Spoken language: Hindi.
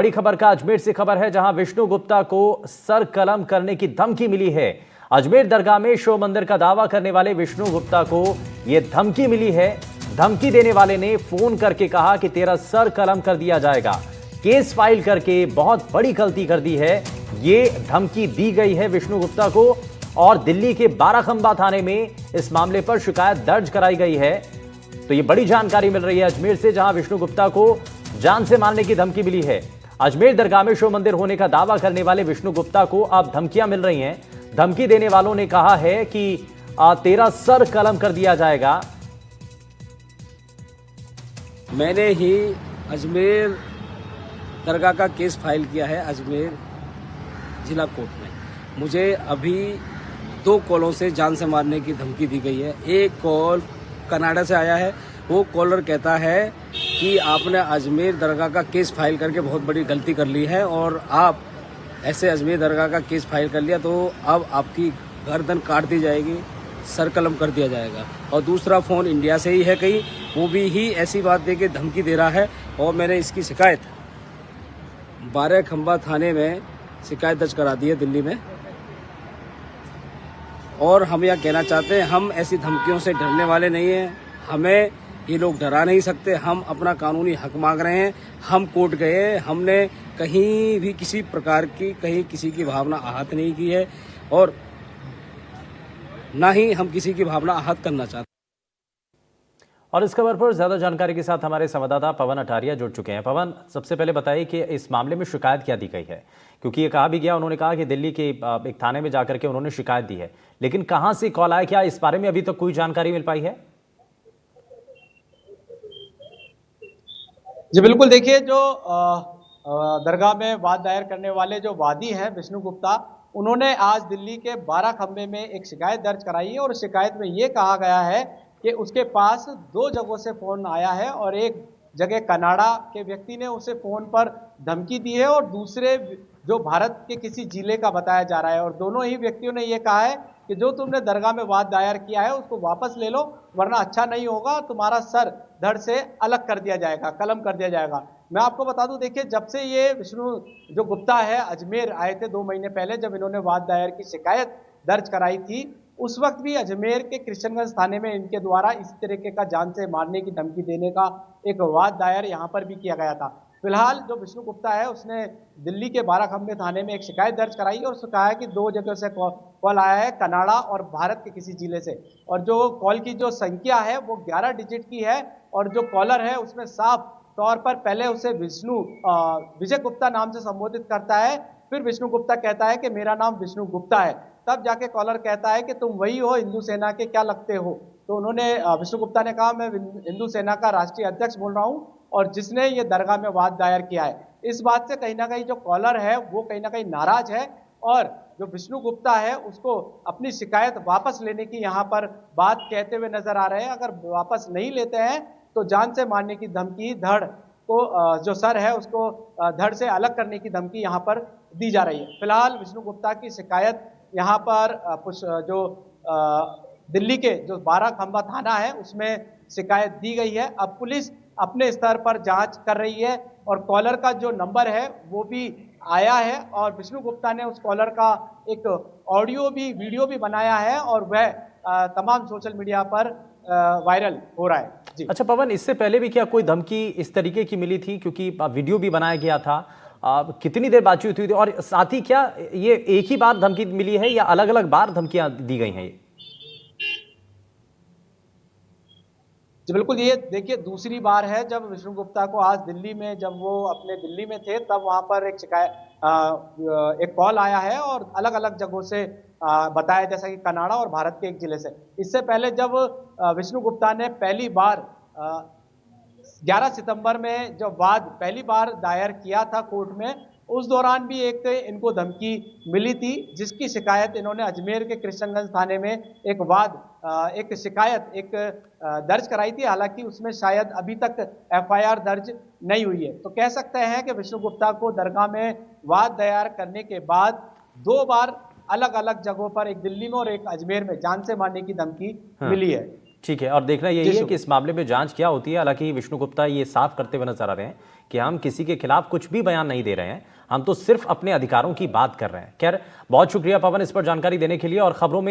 बड़ी खबर का अजमेर से खबर है, जहां विष्णु गुप्ता को सर कलम करने की धमकी मिली है। अजमेर दरगाह में शिव मंदिर का दावा करने वाले विष्णु गुप्ता को यह धमकी मिली है। धमकी देने वाले ने फोन करके कहा कि तेरा सर कलम कर दिया जाएगा। केस फाइल करके बहुत बड़ी गलती कर दी है, ये धमकी दी गई है विष्णु गुप्ता को। और दिल्ली के बाराखंबा थाने में इस मामले पर शिकायत दर्ज कराई गई है। तो ये बड़ी जानकारी मिल रही है अजमेर से, जहां विष्णु गुप्ता को जान से मारने की धमकी मिली है। अजमेर दरगाह में शिव मंदिर होने का दावा करने वाले विष्णु गुप्ता को अब धमकियां मिल रही हैं। धमकी देने वालों ने कहा है कि तेरा सर कलम कर दिया जाएगा। मैंने ही अजमेर दरगाह का केस फाइल किया है अजमेर जिला कोर्ट में। मुझे अभी 2 कॉलों से जान से मारने की धमकी दी गई है। एक कॉल कनाडा से आया है। वो कॉलर कहता है कि आपने अजमेर दरगाह का केस फाइल करके बहुत बड़ी गलती कर ली है और आप ऐसे अजमेर दरगाह का केस फाइल कर लिया तो अब आपकी गर्दन काट दी जाएगी, सर कलम कर दिया जाएगा। और दूसरा फ़ोन इंडिया से ही है कहीं, वो भी ही ऐसी बात दे के धमकी दे रहा है। और मैंने इसकी शिकायत बाराखंबा थाने में शिकायत दर्ज करा दी है दिल्ली में। और हम यह कहना चाहते हैं, हम ऐसी धमकियों से डरने वाले नहीं हैं। हमें ये लोग डरा नहीं सकते। हम अपना कानूनी हक मांग रहे हैं। हम कोर्ट गए, हमने कहीं भी किसी प्रकार की कहीं किसी की भावना आहत नहीं की है और ना ही हम किसी की भावना आहत करना चाहते। और इस खबर पर ज्यादा जानकारी के साथ हमारे संवाददाता पवन अटारिया जुड़ चुके हैं। पवन, सबसे पहले बताइए कि इस मामले में शिकायत क्या दी गई है, क्योंकि ये कहा भी गया, उन्होंने कहा कि दिल्ली के एक थाने में जाकर के उन्होंने शिकायत दी है, लेकिन कहां से कॉल आया, क्या इस बारे में अभी तक कोई जानकारी मिल पाई है? जी बिल्कुल, देखिए जो दरगाह में वाद दायर करने वाले जो वादी हैं विष्णु गुप्ता, उन्होंने आज दिल्ली के बाराखंबे में एक शिकायत दर्ज कराई है। और शिकायत में ये कहा गया है कि उसके पास 2 जगहों से फ़ोन आया है और एक जगह कनाडा के व्यक्ति ने उसे फ़ोन पर धमकी दी है और दूसरे जो भारत के किसी जिले का बताया जा रहा है। और दोनों ही व्यक्तियों ने ये कहा है कि जो तुमने दरगाह में वाद दायर किया है उसको वापस ले लो, वरना अच्छा नहीं होगा, तुम्हारा सर धड़ से अलग कर दिया जाएगा, कलम कर दिया जाएगा। मैं आपको बता दूं, देखिए जब से ये विष्णु जो गुप्ता है अजमेर आए थे 2 महीने पहले, जब इन्होंने वाद दायर की शिकायत दर्ज कराई थी, उस वक्त भी अजमेर के कृष्णगंज थाने में इनके द्वारा इस तरीके का जान से मारने की धमकी देने का एक वाद दायर यहाँ पर भी किया गया था। फिलहाल जो विष्णु गुप्ता है उसने दिल्ली के बाराखंबे थाने में एक शिकायत दर्ज कराई और उसने कहा है कि 2 जगह से कॉल आया है, कनाडा और भारत के किसी जिले से। और जो कॉल की जो संख्या है वो 11 डिजिट की है। और जो कॉलर है उसमें साफ तौर पर पहले उसे विजय गुप्ता नाम से संबोधित करता है, फिर विष्णु गुप्ता कहता है कि मेरा नाम विष्णु गुप्ता है। तब जाके कॉलर कहता है कि तुम वही हो, हिंदू सेना के क्या लगते हो। तो उन्होंने विष्णु गुप्ता ने कहा, मैं हिंदू सेना का राष्ट्रीय अध्यक्ष बोल रहा हूं और जिसने ये दरगाह में वाद दायर किया है। इस बात से कहीं ना कहीं जो कॉलर है वो कहीं ना कहीं नाराज है और जो विष्णु गुप्ता है उसको अपनी शिकायत वापस लेने की यहाँ पर बात कहते हुए नजर आ रहे हैं। अगर वापस नहीं लेते हैं तो जान से मारने की धमकी, धड़ को जो सर है उसको धड़ से अलग करने की धमकी यहाँ पर दी जा रही है। फिलहाल विष्णु गुप्ता की शिकायत यहाँ पर जो दिल्ली के जो बाराखंबा थाना है उसमें शिकायत दी गई है। अब पुलिस अपने स्तर पर जांच कर रही है और कॉलर का जो नंबर है वो भी आया है और विष्णु गुप्ता ने उस कॉलर का एक ऑडियो भी, वीडियो भी बनाया है और वह तमाम सोशल मीडिया पर वायरल हो रहा है। जी अच्छा पवन, इससे पहले भी क्या कोई धमकी इस तरीके की मिली थी, क्योंकि वीडियो भी बनाया गया था? कितनी देर बातचीत हुई थी और साथ ही क्या ये एक ही बार धमकी मिली है या अलग अलग बार धमकियां दी गई हैं? जी बिल्कुल, ये देखिए दूसरी बार है जब विष्णु गुप्ता को आज दिल्ली में, जब वो अपने दिल्ली में थे तब वहां पर एक एक कॉल आया है और अलग अलग जगहों से बताया, जैसा कि कनाडा और भारत के एक जिले से। इससे पहले जब विष्णु गुप्ता ने पहली बार 11 सितंबर में जब वाद पहली बार दायर किया था कोर्ट में, उस दौरान भी एक इनको धमकी मिली थी, जिसकी शिकायत इन्होंने अजमेर के कृष्णगंज थाने में एक शिकायत दर्ज कराई थी। हालांकि उसमें शायद अभी तक एफआईआर दर्ज नहीं हुई है। तो कह सकते हैं कि विष्णु गुप्ता को दरगाह में वाद दायर करने के बाद 2 बार अलग अलग जगहों पर, एक दिल्ली में और एक अजमेर में, जान से मारने की धमकी मिली है। ठीक है, और देखना यही है कि इस मामले में जांच क्या होती है। हालांकि विष्णु गुप्ता ये साफ करते हुए नजर आ रहे हैं कि हम किसी के खिलाफ कुछ भी बयान नहीं दे रहे हैं, हम तो सिर्फ अपने अधिकारों की बात कर रहे हैं। खैर, बहुत शुक्रिया पवन इस पर जानकारी देने के लिए। और खबरों में